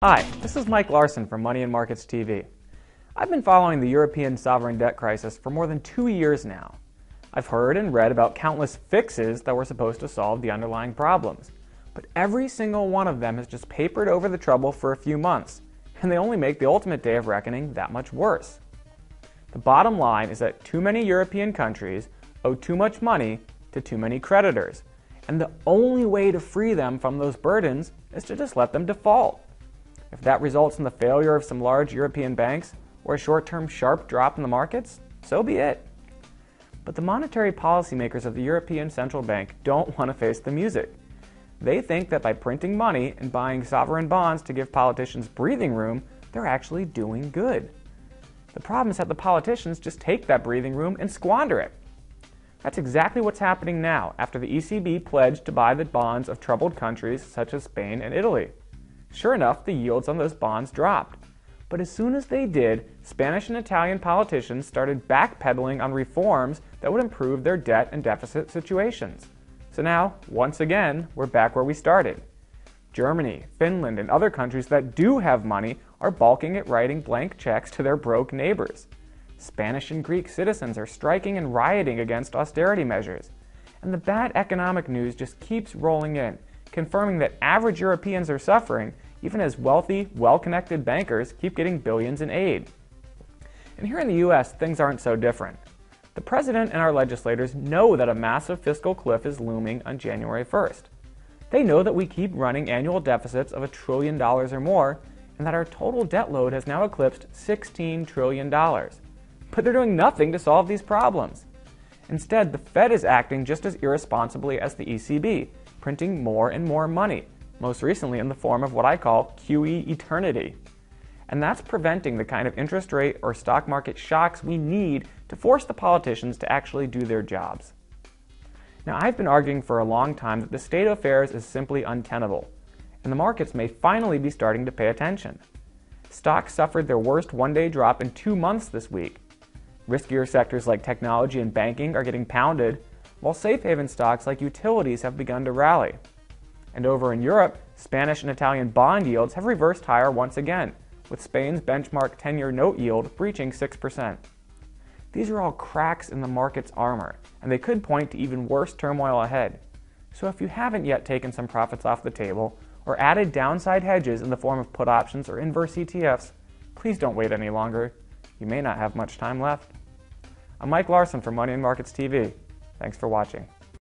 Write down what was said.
Hi, this is Mike Larson from Money and Markets TV. I've been following the European sovereign debt crisis for more than 2 years now. I've heard and read about countless fixes that were supposed to solve the underlying problems, but every single one of them has just papered over the trouble for a few months, and they only make the ultimate day of reckoning that much worse. The bottom line is that too many European countries owe too much money to too many creditors, and the only way to free them from those burdens is to just let them default. If that results in the failure of some large European banks or a short-term sharp drop in the markets, so be it. But the monetary policymakers of the European Central Bank don't want to face the music. They think that by printing money and buying sovereign bonds to give politicians breathing room, they're actually doing good. The problem is that the politicians just take that breathing room and squander it. That's exactly what's happening now after the ECB pledged to buy the bonds of troubled countries such as Spain and Italy. Sure enough, the yields on those bonds dropped. But as soon as they did, Spanish and Italian politicians started backpedaling on reforms that would improve their debt and deficit situations. So now, once again, we're back where we started. Germany, Finland, and other countries that do have money are balking at writing blank checks to their broke neighbors. Spanish and Greek citizens are striking and rioting against austerity measures. And the bad economic news just keeps rolling in, confirming that average Europeans are suffering, even as wealthy, well-connected bankers keep getting billions in aid. And here in the US, things aren't so different. The president and our legislators know that a massive fiscal cliff is looming on January 1st. They know that we keep running annual deficits of $1 trillion or more, and that our total debt load has now eclipsed $16 trillion. But they're doing nothing to solve these problems. Instead, the Fed is acting just as irresponsibly as the ECB, printing more and more money, most recently in the form of what I call QE eternity. And that's preventing the kind of interest rate or stock market shocks we need to force the politicians to actually do their jobs. Now, I've been arguing for a long time that the state of affairs is simply untenable, and the markets may finally be starting to pay attention. Stocks suffered their worst one-day drop in 2 months this week. Riskier sectors like technology and banking are getting pounded, while safe haven stocks like utilities have begun to rally. And over in Europe, Spanish and Italian bond yields have reversed higher once again, with Spain's benchmark 10-year note yield breaching 6%. These are all cracks in the market's armor, and they could point to even worse turmoil ahead. So if you haven't yet taken some profits off the table, or added downside hedges in the form of put options or inverse ETFs, please don't wait any longer. You may not have much time left. I'm Mike Larson from Money and Markets TV. Thanks for watching.